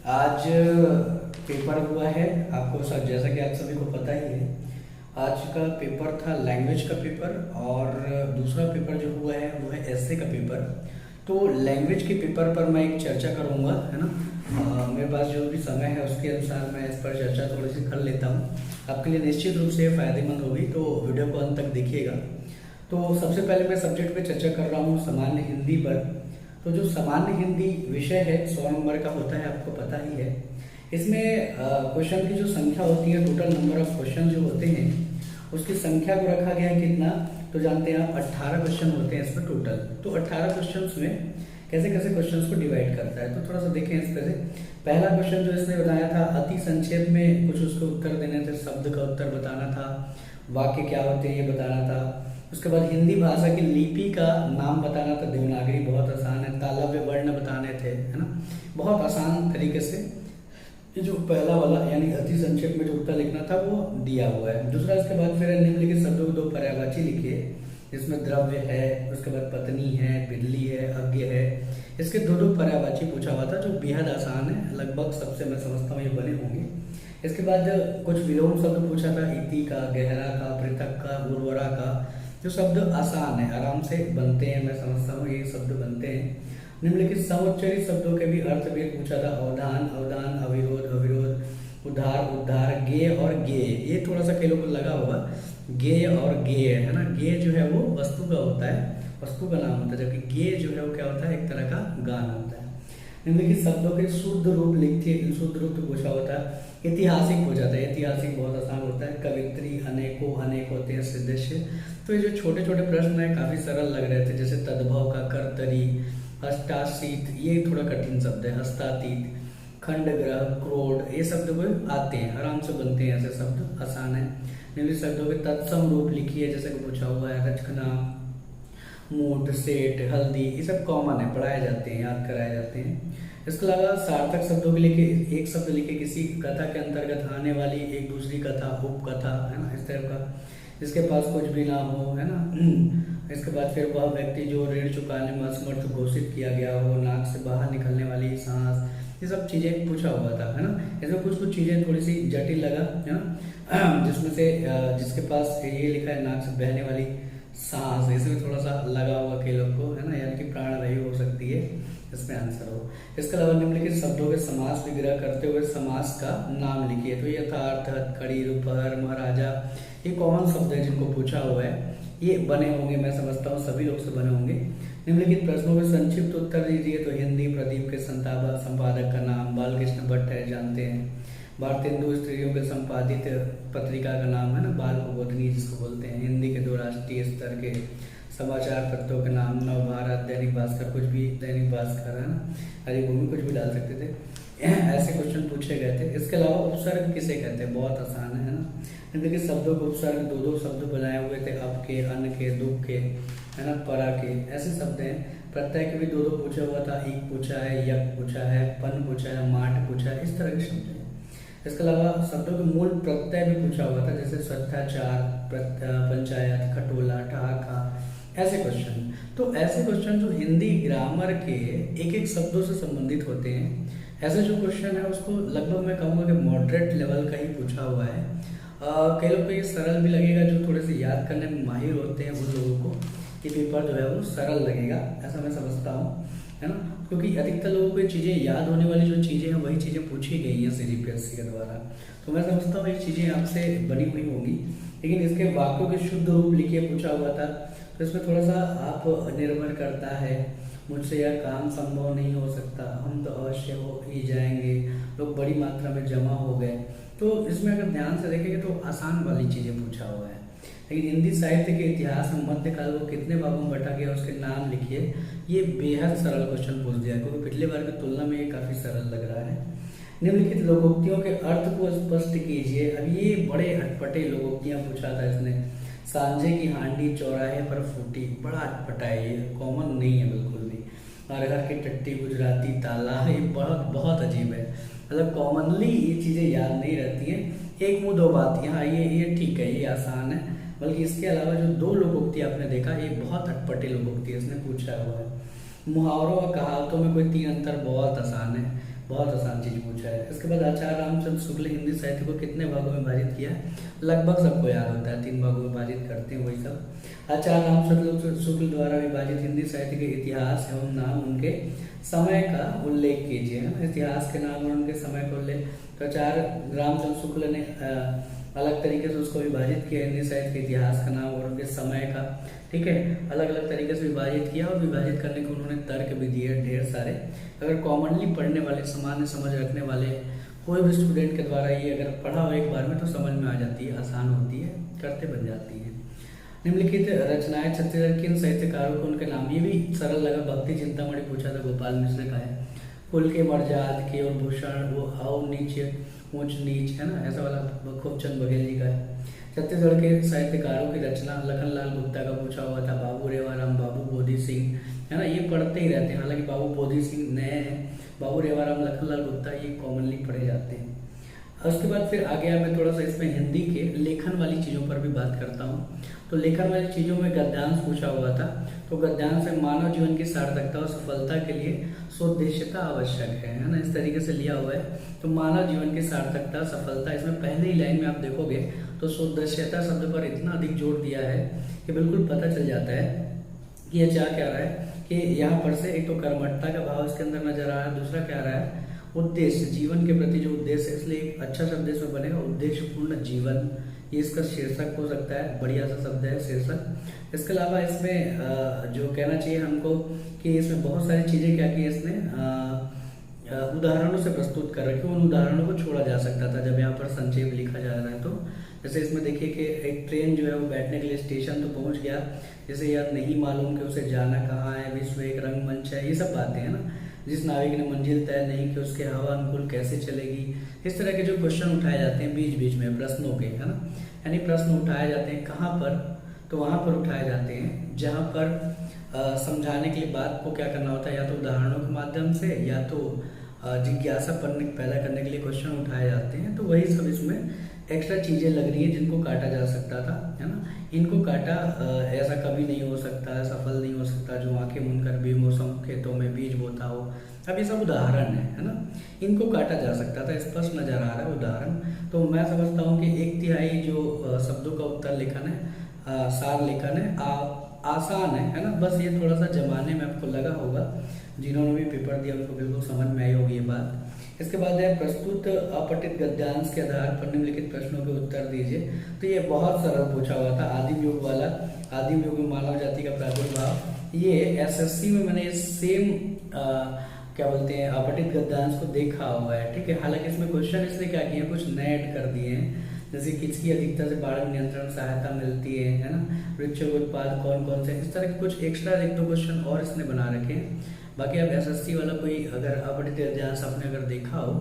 आज पेपर हुआ है। आपको सब जैसा कि आप सभी को पता ही है, आज का पेपर था लैंग्वेज का पेपर और दूसरा पेपर जो हुआ है वो है एसए का पेपर। तो लैंग्वेज के पेपर पर मैं एक चर्चा करूंगा, है ना। मेरे पास जो भी समय है उसके अनुसार मैं इस पर चर्चा थोड़ी सी कर लेता हूँ। आपके लिए निश्चित रूप से फायदेमंद होगी, तो वीडियो को अंत तक देखिएगा। तो सबसे पहले मैं सब्जेक्ट पे चर्चा कर रहा हूँ सामान्य हिंदी पर। तो जो सामान्य हिंदी विषय है 100 नंबर का होता है, आपको पता ही है। इसमें क्वेश्चन की जो संख्या होती है, टोटल नंबर ऑफ क्वेश्चन जो होते हैं उसकी संख्या को रखा गया है कितना, तो जानते हैं आप 18 क्वेश्चन होते हैं इसमें टोटल। तो 18 क्वेश्चन में कैसे कैसे क्वेश्चन को डिवाइड करता है, तो थोड़ा सा देखें इस पर से। पहला क्वेश्चन जो इसने बताया था, अति संक्षेप में कुछ उसको उत्तर देने थे, शब्द का उत्तर बताना था, वाक्य क्या होते हैं ये बताना था। उसके बाद हिंदी भाषा की लिपि का नाम बताना था, देवनागरी बहुत आसान है। तालव्य वर्ण बताने थे, है ना, बहुत आसान तरीके से। ये जो पहला वाला यानी अति संक्षेप में जो उत्तर लिखना था वो दिया हुआ है। दूसरा, इसके बाद फिर निम्नलिखित शब्दों को दो पर्यायवाची लिखिए, जिसमें द्रव्य है, उसके बाद पत्नी है, बिल्ली है, अज्ञ है। इसके दो दो पर्यायवाची पूछा हुआ था, जो बेहद आसान है, लगभग सबसे मैं समझता हूँ ये बने होंगे। इसके बाद कुछ विलोम शब्द पूछा था, इति का, गहरा का, पृथक का, उर्वरा का। जो शब्द आसान है, आराम से बनते हैं, मैं समझता हूँ ये शब्द बनते हैं। निम्नलिखित समुच्चयित शब्दों के भी अर्थभेद पूछा था, अवधान, अवदान, अविरोध, अविरोध, उद्धार, उद्धार, गेय और गेय। ये थोड़ा सा कई लोगों को लगा होगा, गेय और गेय, है ना। गेय जो है वो वस्तु का होता है, वस्तु का नाम होता है, जबकि गेय जो है वो क्या होता है, एक तरह का गान होता है। निम्नलिखित शब्दों के शुद्ध रूप लिखिए। शुद्ध रूप तो पूछा होता है। ऐतिहासिक पूछा था, ऐतिहासिक बहुत आसान होता है। कवित्री, अनेकों, अनेक होते हैं सदस्य। तो ये जो छोटे छोटे प्रश्न है काफी सरल लग रहे थे, जैसे तद्भव का कर्तरी, हस्ताशीत, ये थोड़ा कठिन शब्द है, हस्तातीत, खंडग्रह, क्रोड, ये शब्द को आते हैं, आराम से बनते हैं, ऐसे शब्द आसान है। निम्नलिखित शब्दों के तत्सम रूप लिखिए, जैसे कि पूछा हुआ है, रचना, मूठ, सेठ, हल्दी, ये सब कॉमन है, पढ़ाए जाते हैं, याद कराए जाते हैं। इसके अलावा सार्थक शब्दों के लिए एक शब्द लिखे, किसी कथा के अंतर्गत आने वाली एक दूसरी कथा, उपकथा, है ना, इस तरह का, जिसके पास कुछ भी ना हो, है ना। इसके बाद फिर वह व्यक्ति जो ऋण चुकाने में असमर्थ घोषित किया गया हो, नाक से बाहर निकलने वाली सांस, ये सब चीजें पूछा हुआ था, है ना। इसमें कुछ कुछ चीजें थोड़ी सी जटिल लगा, है ना, जिसमें से जिसके पास ये लिखा है नाक से बहने वाली सांस, इसमें थोड़ा सा लगा हुआ कई लोग को, है ना, यानी कि प्राण रही हो सकती है, इसमें आंसर हो। इसके अलावा निम्नलिखित शब्दों के समास विग्रह करते हुए समास का नाम लिखिए। तो यथार्थ, हथकड़ी, दोपहर, महाराजा, ये कॉमन शब्द है जिनको पूछा हुआ है, ये बने होंगे, मैं समझता हूँ सभी लोग से बने होंगे। निम्नलिखित प्रश्नों के संक्षिप्त उत्तर दीजिए। तो हिंदी प्रदीप के संपादक का नाम बालकृष्ण भट्ट है, जानते हैं। भारतेंदु स्त्रियों के संपादित पत्रिका का नाम है ना, बाल प्रबोधिनी जिसको बोलते हैं। हिंदी के दो राष्ट्रीय स्तर के समाचार पत्रों के नाम, नवभारत, दैनिक भास्कर, कुछ भी, दैनिक भास्कर, है ना, हरिभूमि, कुछ भी डाल सकते थे। ऐसे क्वेश्चन पूछे गए थे। इसके अलावा उपसर्ग किसे कहते हैं, बहुत आसान है ना। निम्नलिखित शब्दों को उपसर्ग दो दो शब्द बनाए हुए थे, अब के, अन के, दुख के, है ना, परा के, ऐसे शब्द हैं। प्रत्यय के भी दो दो पूछा हुआ था, एक पूछा है, यक पूछा है, पन पूछा है, माट पूछा है, इस तरह के शब्द हैं। इसके अलावा शब्दों के मूल प्रत्यय भी पूछा हुआ था, जैसे स्वच्छाचार, पंचायत, खटोला, ठहाका, ऐसे क्वेश्चन। तो ऐसे क्वेश्चन जो हिंदी ग्रामर के एक एक शब्दों से संबंधित होते हैं, ऐसे जो क्वेश्चन है उसको लगभग मैं कहूँगा कि मॉडरेट लेवल का ही पूछा हुआ है। कई लोग को ये सरल भी लगेगा, जो थोड़े से याद करने में माहिर होते हैं उन लोगों को ये पेपर जो है वो सरल लगेगा, ऐसा मैं समझता हूँ, है ना। क्योंकि अधिकतर लोगों को ये चीज़ें याद होने वाली जो चीज़ें हैं वही चीज़ें पूछी गई हैं सीजीपीएससी के द्वारा। तो मैं समझता हूँ ये चीज़ें आपसे बनी हुई होंगी। लेकिन इसके वाक्यों के शुद्ध रूप लिखिए पूछा हुआ था, तो इसमें थोड़ा सा आप निर्भर करता है, मुझसे यह काम संभव नहीं हो सकता, हम तो अवश्य हो ही जाएंगे, लोग बड़ी मात्रा में जमा हो गए। तो इसमें अगर ध्यान से देखेंगे तो आसान वाली चीज़ें पूछा हुआ है। लेकिन हिंदी साहित्य के इतिहास में मध्यकाल को कितने भागों में बटा गया उसके नाम लिखिए, ये बेहद सरल क्वेश्चन पूछ दिया, क्योंकि पिछले बार की तुलना में ये काफ़ी सरल लग रहा है। निम्नलिखित लोकोक्तियों के अर्थ को स्पष्ट कीजिए। अब ये बड़े अटपटे लोकोक्तियाँ पूछा था इसने। सांझे की हांडी चौराहे पर फूटी, बड़ा अटपटा है, ये कॉमन नहीं है बिल्कुल भी। अरहर की टट्टी, गुजराती ताला, ये बहुत बहुत अजीब है, मतलब कॉमनली ये चीज़ें याद नहीं रहती हैं। एक मुंह दो बात, यहाँ ये ठीक है, ये आसान है। बल्कि इसके अलावा जो दो लोकोक्ति आपने देखा, ये बहुत अटपटे लोकोक्ति इसने पूछा हुआ है। मुहावरों और कहावतों में कोई तीन अंतर बहुत आसान है। बहुत आसान चीज पूछा है। इसके बाद आचार्य रामचंद्र शुक्ल हिंदी साहित्य को कितने भागों में विभाजित किया है? लगभग सबको याद होता है, 3 भागों में विभाजित करते हैं वही सब। आचार्य रामचंद्र शुक्ल द्वारा विभाजित हिंदी साहित्य के इतिहास एवं नाम, उनके समय का उल्लेख कीजिए, है ना। इतिहास के नाम और उनके समय का उल्लेख। तो आचार्य रामचंद्र शुक्ल ने अलग तरीके से उसको विभाजित किया, हिंदी साहित्य के इतिहास का नाम और उनके समय का, ठीक है, अलग अलग तरीके से विभाजित किया। और विभाजित करने के उन्होंने तर्क भी दिए ढेर सारे। अगर कॉमनली पढ़ने वाले, सामान्य समझ रखने वाले कोई भी स्टूडेंट के द्वारा ये अगर पढ़ा हो एक बार में तो समझ में आ जाती है, आसान होती है, करते बन जाती है। निम्नलिखित रचनाएं छत्तीसगढ़ किन साहित्यकारों को उनके नाम, ये भी सरल लगा। भक्ति चिंतामणि पूछा था, गोपाल मिश्र का है। कुल के मर्जाद के और भूषण, वो हाउ नीच ऊंच नीच, है ना, ऐसा वाला खूबचंद बघेल जी का है। छत्तीसगढ़ के साहित्यकारों की रचना, लखनलाल गुप्ता का पूछा हुआ था, बाबू रेवाराम, बाबू बोधी सिंह, है ना, ये पढ़ते ही रहते हैं। हालांकि बाबू बोधी सिंह नए हैं, बाबू रेवाराम, लखनलाल गुप्ता ये कॉमनली पढ़े जाते हैं। उसके बाद फिर आगे मैं थोड़ा सा इसमें हिंदी के लेखन वाली चीज़ों पर भी बात करता हूँ। तो लेखन वाली चीज़ों में गद्यांश पूछा हुआ था। तो गद्यांश में मानव जीवन की सार्थकता और सफलता के लिए सोद्देश्यता आवश्यक है ना, इस तरीके से लिया हुआ है। तो मानव जीवन की सार्थकता, सफलता, इसमें पहले ही लाइन में आप देखोगे तो सोद्देश्यता शब्द पर इतना अधिक जोर दिया है कि बिल्कुल पता चल जाता है कि ये क्या कह रहा है। कि यहाँ पर से एक तो कर्मठता का भाव इसके अंदर नजर आ रहा है, दूसरा क्या रहा है, उद्देश्य, जीवन के प्रति जो उद्देश्य है, इसलिए एक अच्छा शब्द इसमें बनेगा, उद्देश्यपूर्ण जीवन। ये इसका शीर्षक हो सकता है, बढ़िया सा शब्द है शीर्षक। इसके अलावा इसमें जो कहना चाहिए हमको कि इसमें बहुत सारी चीजें क्या की इसने उदाहरणों से प्रस्तुत कर रखी, उन उदाहरणों को छोड़ा जा सकता था जब यहाँ पर संक्षेप लिखा जा रहा है। तो जैसे इसमें देखिए कि एक ट्रेन जो है वो बैठने के लिए स्टेशन तो पहुंच गया, जैसे यार नहीं मालूम कि उसे जाना कहाँ है, विश्व एक रंगमंच है, ये सब बातें हैं ना। जिस नाविक ने मंजिल तय नहीं कि उसके हवा अनुकूल कैसे चलेगी, इस तरह के जो क्वेश्चन उठाए जाते हैं बीच बीच में प्रश्नों के, है ना, यानी प्रश्न उठाए जाते हैं कहाँ पर, तो वहां पर उठाए जाते हैं जहां पर समझाने के लिए बात को क्या करना होता है, या तो उदाहरणों के माध्यम से या तो जिज्ञासा पैदा करने के लिए क्वेश्चन उठाए जाते हैं। तो वही सब इसमें एक्स्ट्रा चीजें लग रही है जिनको काटा जा सकता था, है ना। इनको काटा ऐसा कभी नहीं हो सकता है, सफल नहीं हो सकता जो आंखें मूंद कर बेमौसम खेतों में बीज बोता हो। अब ये सब उदाहरण है ना, इनको काटा जा सकता था, स्पष्ट नजर आ रहा है उदाहरण। तो मैं समझता हूँ कि 1/3 जो शब्दों का उत्तर लेखन है, सार लेखन है, आसान है ना। बस ये थोड़ा सा जमाने में आपको लगा होगा, जिन्होंने भी पेपर दिया उनको बिल्कुल समझ में आई होगी ये बात। इसके बाद है प्रस्तुत अपठित गद्यांश के आधार पर निम्नलिखित प्रश्नों के उत्तर दीजिए। तो ये बहुत सरल पूछा हुआ था, आदिम युग वाला, आदिम युग में मानव जाति का प्रादुर्भाव। ये एसएससी में मैंने सेम क्या बोलते हैं अपठित गद्यांश को देखा हुआ है, ठीक है। हालांकि इसमें क्वेश्चन इसने क्या किए, कुछ नए ऐड कर दिए हैं, जैसे किसकी अधिकता से बाढ़ नियंत्रण सहायता मिलती है ना, वृक्षों के उत्पाद कौन कौन से, इस तरह के कुछ एक्स्ट्रा 1-2 क्वेश्चन और इसने बना रखे हैं। बाकी आप एसएससी वाला कोई अगर अपठित गद्यांश आपने अगर देखा हो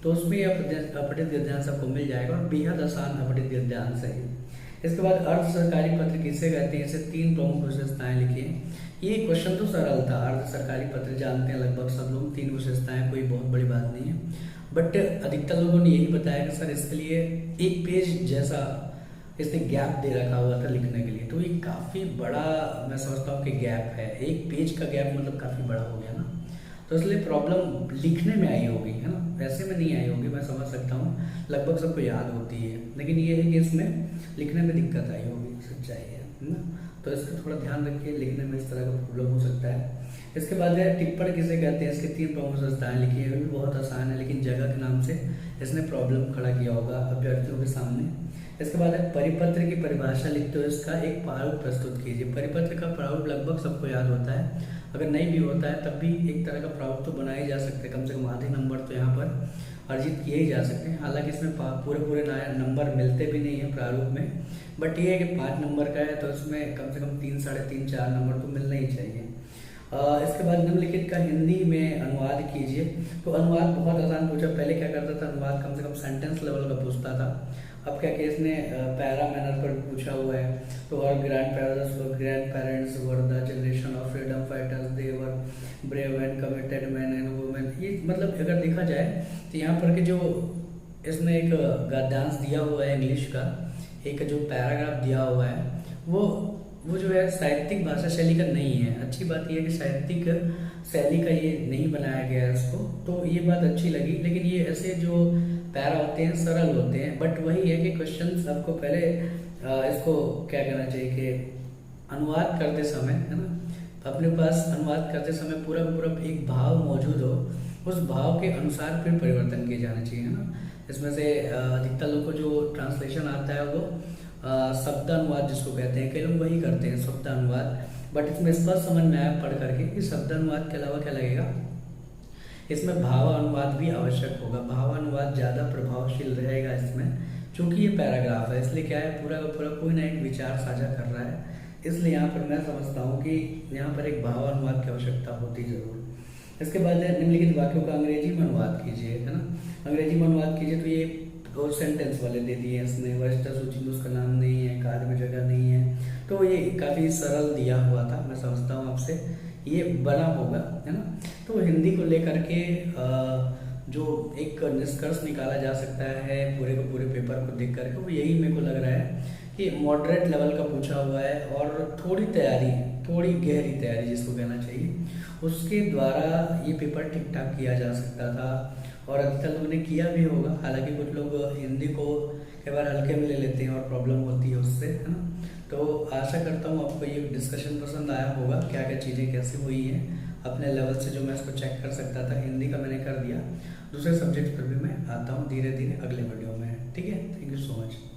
तो उसमें अपठित गद्यांश आपको मिल जाएगा, और बेहद आसान अपठित गद्यांश है। इसके बाद अर्ध सरकारी पत्र किसे कहते हैं, इसे 3 प्रमुख विशेषताएं लिखिए। ये क्वेश्चन तो सरल था, अर्ध सरकारी पत्र जानते हैं लगभग सब लोग, 3 विशेषताएं, कोई बहुत बड़ी बात नहीं है। बट अधिकतर लोगों ने यही बताया कि सर इसके लिए 1 पेज जैसा इसने गैप दे रखा हुआ था लिखने के लिए। तो ये काफी बड़ा मैं समझता हूँ कि गैप है, 1 पेज का गैप मतलब काफी बड़ा हो गया ना। तो इसलिए प्रॉब्लम लिखने में आई होगी, है ना, वैसे में नहीं आई होगी, मैं समझ सकता हूँ, लगभग सबको याद होती है। लेकिन ये है कि इसमें लिखने में दिक्कत आई होगी, सच्चाई है ना। तो इसका थोड़ा ध्यान रखिए, लिखने में इस तरह का प्रॉब्लम हो सकता है। इसके बाद है टिप्पण किसे कहते हैं, इसके 3 प्रमुख विशेषताएं लिखी है। भी बहुत आसान है, लेकिन जगह के नाम से इसने प्रॉब्लम खड़ा किया होगा अभ्यर्थियों के सामने। इसके बाद है परिपत्र की परिभाषा लिखते हुए इसका एक प्रारूप प्रस्तुत कीजिए। परिपत्र का प्रारूप लगभग सबको याद होता है, अगर नहीं भी होता है तब भी एक तरह का प्रारूप तो बना ही जा सकते हैं, कम से कम आधे नंबर तो यहाँ पर अर्जित किए ही जा सकते हैं। हालांकि इसमें पूरे नंबर मिलते भी नहीं है प्रारूप में, बट ये है कि 5 नंबर का है तो इसमें कम से कम 3, साढ़े 3, 4 नंबर तो मिलना ही चाहिए। इसके बाद निम्नलिखित का हिंदी में अनुवाद कीजिए। तो अनुवाद बहुत आसान पूछा, पहले क्या करता था अनुवाद कम से कम सेंटेंस लेवल का पूछता था, अब क्या केस ने पैरा मैनर पर पूछा हुआ है। तो और grand parents were the generation of freedom fighters, they were brave and committed man and women. ये मतलब अगर देखा जाए तो यहाँ पर के जो इसने एक गद्यांश दिया हुआ है इंग्लिश का, एक जो पैराग्राफ दिया हुआ है वो जो है साहित्यिक भाषा शैली का नहीं है। अच्छी बात यह है कि साहित्यिक शैली का ये नहीं बनाया गया है इसको, तो ये बात अच्छी लगी। लेकिन ये ऐसे जो पैरा होते हैं सरल होते हैं, बट वही है कि क्वेश्चन आपको पहले इसको क्या कहना चाहिए कि अनुवाद करते समय, है ना, अपने पास अनुवाद करते समय पूरा पूरा एक भाव मौजूद हो, उस भाव के अनुसार फिर परिवर्तन किए जाने चाहिए, है ना। इसमें से अधिकतर लोग को जो ट्रांसलेशन आता है वो शब्दानुवाद जिसको कहते हैं, कई लोग वही करते हैं शब्दानुवाद। बट इसमें स्पष्ट समझ में आया पढ़ करके कि शब्दानुवाद के अलावा क्या लगेगा, इसमें भावानुवाद भी आवश्यक होगा। भावानुवाद ज़्यादा प्रभावशील रहेगा इसमें, क्योंकि ये पैराग्राफ है, इसलिए क्या है, पूरा का पूरा कोई ना एक विचार साझा कर रहा है। इसलिए यहाँ पर मैं समझता हूँ कि यहाँ पर एक भावानुवाद की आवश्यकता होती जरूर। इसके बाद निम्नलिखित वाक्यों का अंग्रेजी में अनुवाद कीजिए, है ना। अंग्रेजी में अनुवाद कीजिए, तो ये दो सेंटेंस वाले दे दिए हैं इसमें, वरिष्ठ सूची में उसका नाम नहीं है, कार्य में जगह नहीं है, तो ये काफ़ी सरल दिया हुआ था। मैं समझता हूँ आपसे ये बना होगा, है ना। तो हिंदी को लेकर के जो एक निष्कर्ष निकाला जा सकता है पूरे को पूरे पेपर को देख करके, वो यही मेरे को लग रहा है कि मॉडरेट लेवल का पूछा हुआ है, और थोड़ी तैयारी, थोड़ी गहरी तैयारी जिसको कहना चाहिए, उसके द्वारा ये पेपर ठीक ठाक किया जा सकता था, और अधिकतर लोगों ने किया भी होगा। हालांकि कुछ लोग हिंदी को कई बार हल्के में ले लेते हैं और प्रॉब्लम होती है उससे, है ना। तो आशा करता हूँ आपको ये डिस्कशन पसंद आया होगा, क्या क्या चीज़ें कैसे हुई हैं अपने लेवल से, जो मैं इसको चेक कर सकता था। हिंदी का मैंने कर दिया, दूसरे सब्जेक्ट पर भी मैं आता हूँ धीरे धीरे अगले वीडियो में, ठीक है। Thank you so much.